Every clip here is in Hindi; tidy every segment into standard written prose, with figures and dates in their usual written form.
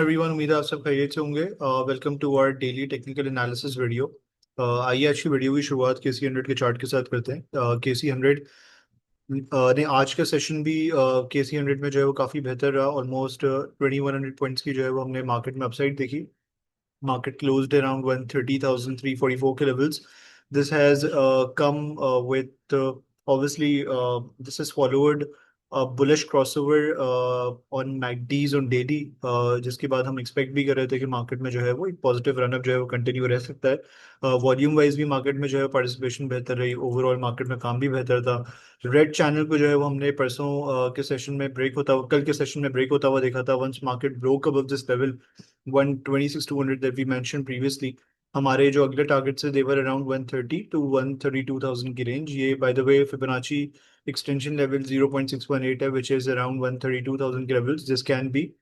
एवरीवन, उम्मीद है आप सब खैरियत से होंगे। Welcome to our daily technical analysis video. आइए आज की वीडियो की शुरुआत KC 100 के चार्ट के साथ करते हैं। KC 100 ने आज का सेशन भी KC 100 में जो है वो काफ़ी बेहतर रहा। ऑलमोस्ट 2100 पॉइंट्स की जो है वो हमने मार्केट में अपसाइड देखी। Market closed around 130,344 के levels. This has come with obviously this has followed a bullish crossover on MACDs on daily, जिसके बाद हम एक्सपेक्ट भी कर रहे थे कि मार्केट में जो है वो एक पॉजिटिव रनअप जो है वो कंटिन्यू रह सकता है। वॉल्यूम वाइज भी मार्केट में जो है पार्टिसिपेशन बेहतर रही, ओवरऑल मार्केट में काम भी बेहतर था। रेड चैनल को जो है वो हमने परसों के सेशन में ब्रेक होता हुआ, कल के सेशन में ब्रेक होता हुआ देखा था। Once market broke above this level 126,200 that we mentioned previously, हमारे जो अगले टारगेट्स है देवर अराउंड 130 to 132,000 की रेंज। ये by the way Fibonacci extension level 0.618 है, विच इज अराउंड 132,000 के levels. This can be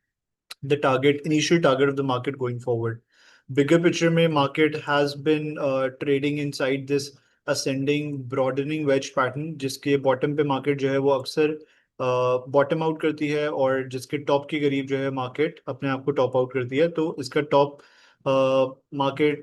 the target, initial target of the market going forward. Bigger picture में market has been trading inside this ascending broadening wedge pattern, जिसके bottom पे market जो है वो अक्सर bottom out करती है और जिसके top के करीब जो है market अपने आप को top out करती है। तो इसका top market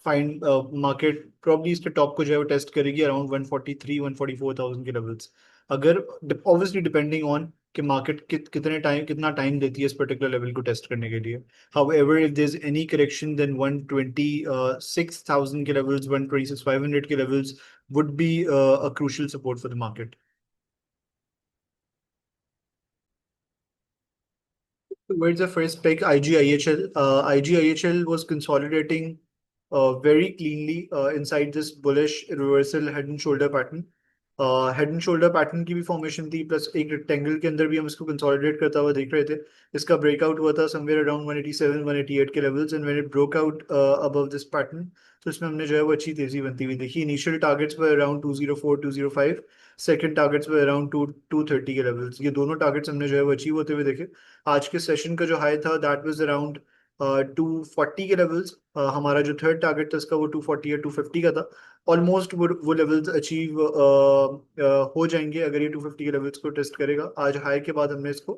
मार्केट प्रॉब्ली इसके टॉप को जो है वो टेस्ट करेगी अराउंड 143-144,000 के लेवल्स। अगर ऑब्वियसली डिपेंडिंग ऑन कि मार्केट कितना टाइम देती है इस पर्टिकुलर लेवल को टेस्ट करने के लिए। However if there is any correction then 126,000 के लेवल्स, 126,500 के levels would be a crucial support for the market. Towards the first pick, IGIHL. IGIHL was consolidating very cleanly inside this bullish reversal head and shoulder pattern. Head and shoulder pattern की भी फॉर्मेशन थी, प्लस एक रेक्टेंगल के अंदर भी हम इसको कंसोलिडेट करता हुआ देख रहे थे। इसका ब्रेकआउट हुआ था समवेयर अराउंड 187 188 के levels, and when it broke out above this pattern, तो इसमें हमने जो है वो अच्छी तेजी बनती हुई देखी। इनिशियल टारगेट्स पर अराउंड 204 205, सेकंड टारगेट्स पर अराउंड 230 के लेवल्स। ये दोनों टारगेट्स हमने जो है वो अचीव होते हुए देखे। आज के सेशन का जो हाई था दैट वाज अराउंड 240 के लेवल्स। हमारा जो थर्ड टारगेट था इसका वो 240 या 250 का था। ऑलमोस्ट वो लेवल्स अचीव हो जाएंगे अगर ये 250 के लेवल्स को टेस्ट करेगा। आज हाई के बाद हमने इसको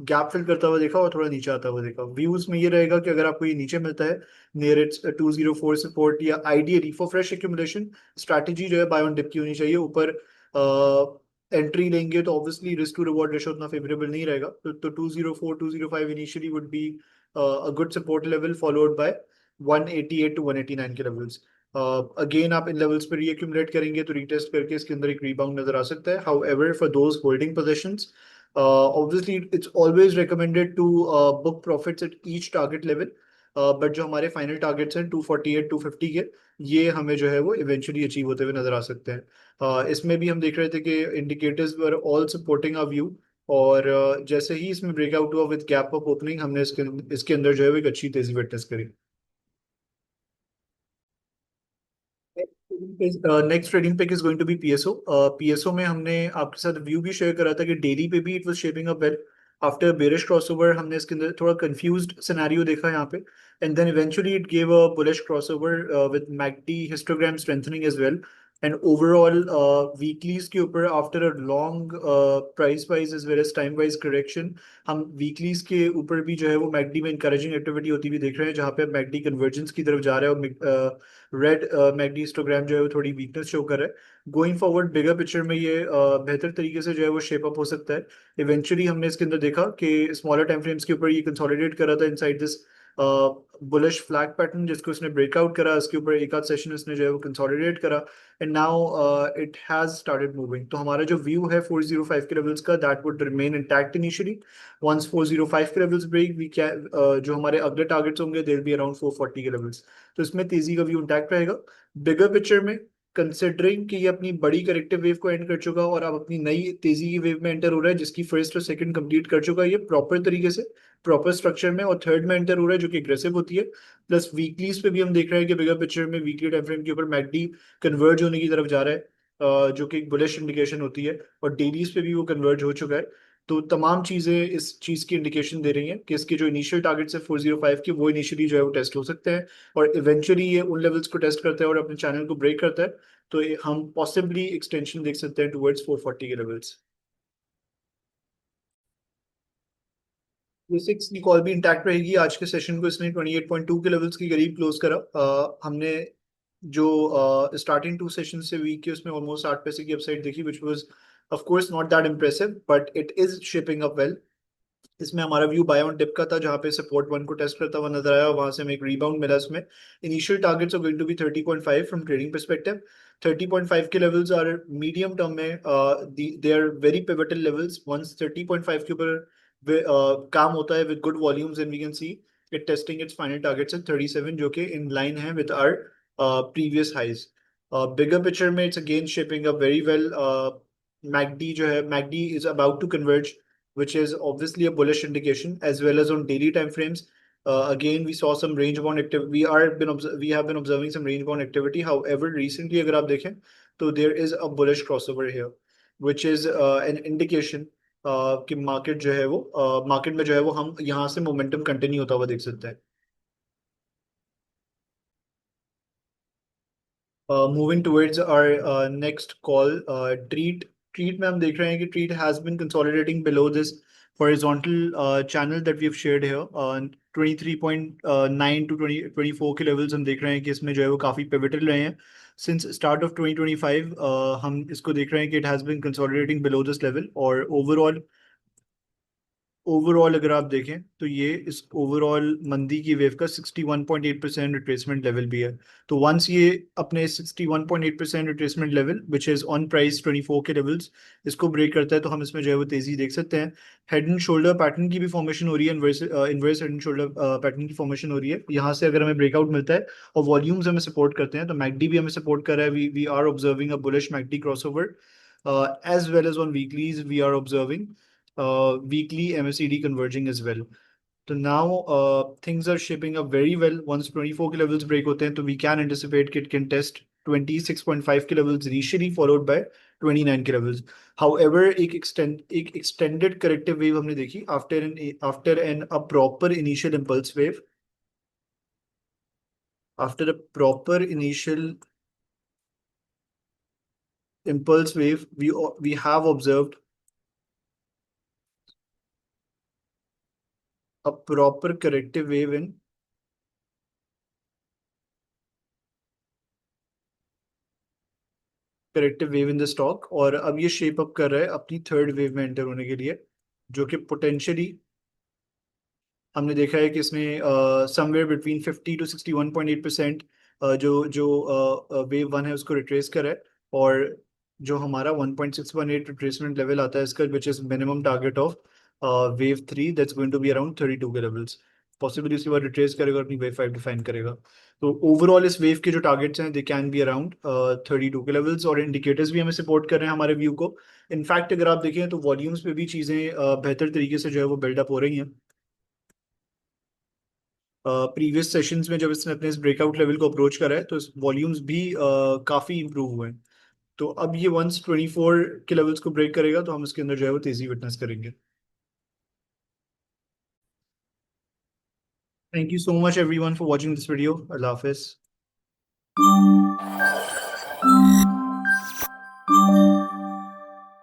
गैप फिल करता हुआ देखा और थोड़ा नीचे आता हुआ देखा। व्यूज में ये रहेगा कि अगर आपको ये नीचे मिलता है नियर इट्स 204 सपोर्ट, या ideally for fresh accumulation strategy जो है बाय ऑन डिप की होनी चाहिए। ऊपर एंट्री लेंगे तो obviously risk to reward ratio उतना फेवरेबल नहीं रहेगा। तो 204 205 initially would be a good support level, followed by 188 to 189 के levels. अगेन आप इन लेवल्स पर रीअक्यूमुलेट करेंगे तो रीटेस्ट करके इसके अंदर एक रीबाउंड नजर आ सकता है। However for those holding positions, obviously it's always recommended to book profits at each target level. But जो हमारे फाइनल टारगेट्स हैं 248 250 के, ये हमें जो है वो इवेंचुअली अचीव होते हुए नजर आ सकते हैं। इसमें भी हम देख रहे थे कि indicators were all supporting our view, और जैसे ही इसमें ब्रेकआउट हुआ विद गैप अप ओपनिंग, हमने इसके अंदर जो है वो एक अच्छी तेजी विटनेस करी। Next trading pick is going to be PSO। PSO में हमने आपके साथ व्यू भी शेयर करा था कि डेली पे भी it was shaping up well. After bearish crossover हमने इसके अंदर थोड़ा कंफ्यूज्ड सिनेरियो देखा यहाँ पे, and then eventually it gave a bullish crossover with MACD histogram strengthening as well. And overall weeklies के ऊपर after a long price wise as well as time wise correction, हम वीकलीज के ऊपर भी जो है वो मैकडी में इंकरेजिंग एक्टिविटी होती हुई देख रहे हैं, जहाँ पे मैकडी कन्वर्जेंस की तरफ जा रहा है और रेड मैकडी हिस्टोग्राम जो है वो थोड़ी वीकनेस शो कर रहा है। गोइंग फॉरवर्ड बिगर पिक्चर में ये बेहतर तरीके से जो है वो शेप अप हो सकता है। इवेंचुअली हमने इसके अंदर देखा कि स्मॉलर टाइम फ्रेम्स के ऊपर ये कंसोलिडेट कर रहा था inside this bullish flag pattern, जिसको इसने ब्रेकआउट करा। इसके ऊपर एक आध सेशन इसने जो है वो कंसोलिडेट करा, and now it has started moving. तो हमारा जो व्यू है 405 के लेवल्स का, that would remain intact initially. Once 405 के लेवल्स ब्रेक, वी कैन जो हमारे अगले टारगेट्स होंगे दे विल बी अराउंड 440 के लेवल्स। तो इसमें तेजी का व्यू इंटैक्ट रहेगा। बिगर पिक्चर में कंसिडरिंग कि ये अपनी बड़ी करेक्टिव वेव को एंड कर चुका और अब अपनी नई तेजी की वेव में एंटर हो रहा है, जिसकी फर्स्ट और सेकंड कंप्लीट कर चुका है ये प्रॉपर तरीके से, प्रॉपर स्ट्रक्चर में, और थर्ड में एंटर हो रहा है जो कि एग्रेसिव होती है। प्लस वीकलीज पे भी हम देख रहे हैं कि बिगर पिक्चर में वीकली टाइम फ्रेम के ऊपर मैकडी कन्वर्ज होने की तरफ जा रहा है, जो कि एक बुलिश इंडिकेशन होती है, और डेलीज पे भी वो कन्वर्ज हो चुका है। तो तमाम चीजें इस चीज की इंडिकेशन दे रही हैं कि इसके जो इनिशियल टारगेट्स है 405 के, वो इनिशियली जो है वो टेस्ट हो सकते हैं, और इवेंचुअली ये उन लेवल्स को टेस्ट करता है और अपने चैनल को ब्रेक करता है। तो हम पॉसिबली एक्सटेंशन देख सकते हैं टुवर्ड्स 440 के लेवल्स। ये 6 की कॉल भी इंटैक्ट रहेगी। आज के सेशन को इसने 28.2 के लेवल्स के करीब क्लोज करा। हमने जो स्टार्टिंग 2 सेशन से वीक के उसमें ऑलमोस्ट 8 पैसे की अपसाइड देखी, which was of course not that impressive, but it is shaping up well. इसमें हमारा व्यू बाय ऑन डिप का था, जहां पे सपोर्ट 1 को टेस्ट करता हुआ नजर आया, वहां से हमें एक रीबाउंड मिला। इसमें initial targets are going to be 30.5 from trading perspective. 30.5 के लेवल्स आर मीडियम टर्म में, they are very pivotal levels. Once 30.5 के ऊपर काम होता है with good volumes, and we can see it testing its final targets at 37, जो कि इन लाइन है with our previous highs. Bigger picture में it's again shaping up very well. McD जो है, McD is about to converge, which is obviously a bullish indication, as well as on daily time frames. Again, we saw some range bound activity. We have been observing some range bound activity. However, recently, अगर आप देखें तो there is a bullish crossover here, which is an indication कि मार्केट जो है वो मार्केट में जो है वो हम यहाँ से मोमेंटम कंटिन्यू होता हुआ देख सकते हैं। Moving towards our next call, treat. Treat में हम देख रहे हैं कि treat has been consolidating below this horizontal channel that we have shared here. 23.9 to 24 के लेवल्स हम देख रहे हैं कि इसमें जो है वो काफ़ी पिवटल रहे हैं सिंस स्टार्ट ऑफ 2025। हम इसको देख रहे हैं कि it has been consolidating below this level, और ओवरऑल अगर आप देखें तो ये इस ओवरऑल मंदी की वेव का 61.8% रिट्रेसमेंट लेवल भी है। तो वंस ये अपने 61.8% retracement level which is on price 24 के लेवल्स इसको ब्रेक करता है, तो हम इसमें जो है वो तेजी देख सकते हैं। हेड एंड शोल्डर पैटर्न की भी फॉर्मेशन हो रही है, inverse head and shoulder pattern की फॉर्मेशन हो रही है। यहाँ से अगर हमें ब्रेकआउट मिलता है और वॉल्यूम्स हमें सपोर्ट करते हैं, तो मैकडी भी हमें सपोर्ट कर रहा है। We are observing a bullish MACD crossover, as well as on weeklies we are observing weekly MACD converging as well. So now things are shaping up very well. Once 24 के levels break होते हैं, तो we can anticipate it can test 26.5 के levels initially, followed by 29 के levels. However, एक extended corrective wave हमने देखी after a proper initial impulse wave. After a proper initial impulse wave, we have observed a proper corrective wave in corrective wave in the stock, और अब ये शेप अप कर रहा है अपनी थर्ड वेव में एंटर होने के लिए, जो कि पोटेंशियली हमने देखा है कि इसने समवेयर बिटवीन 50 to 61.8% जो जो वेव वन है उसको रिट्रेस करा है, और जो हमारा 1.618 रिट्रेसमेंट लेवल आता है इसका, which is minimum target of wave three, that's going to be around 32 के लेवल्स। पॉसिबली उसके बाद रिट्रेस करेगा और अपनी वेव फाइव डिफाइन करेगा। तो ओवरऑल इस वेव के जो टारगेट्स हैं दे कैन बी अराउंड 32 के लेवल्स, और इंडिकेटर्स भी हमें सपोर्ट कर रहे हैं हमारे व्यू को। इनफैक्ट अगर आप देखें तो वॉल्यूम्स पे भी चीज़ें बेहतर तरीके से जो है वो बिल्डअप हो रही हैं। प्रीवियस सेशंस में जब इसने अपने इस ब्रेकआउट लेवल को अप्रोच करा है, तो वॉल्यूम्स भी काफ़ी इंप्रूव हुए हैं। तो अब ये वंस 24 के लेवल्स को ब्रेक करेगा तो हम इसके अंदर जो है वो तेजी विटनेस करेंगे। Thank you so much everyone for watching this video. Allah Hafiz.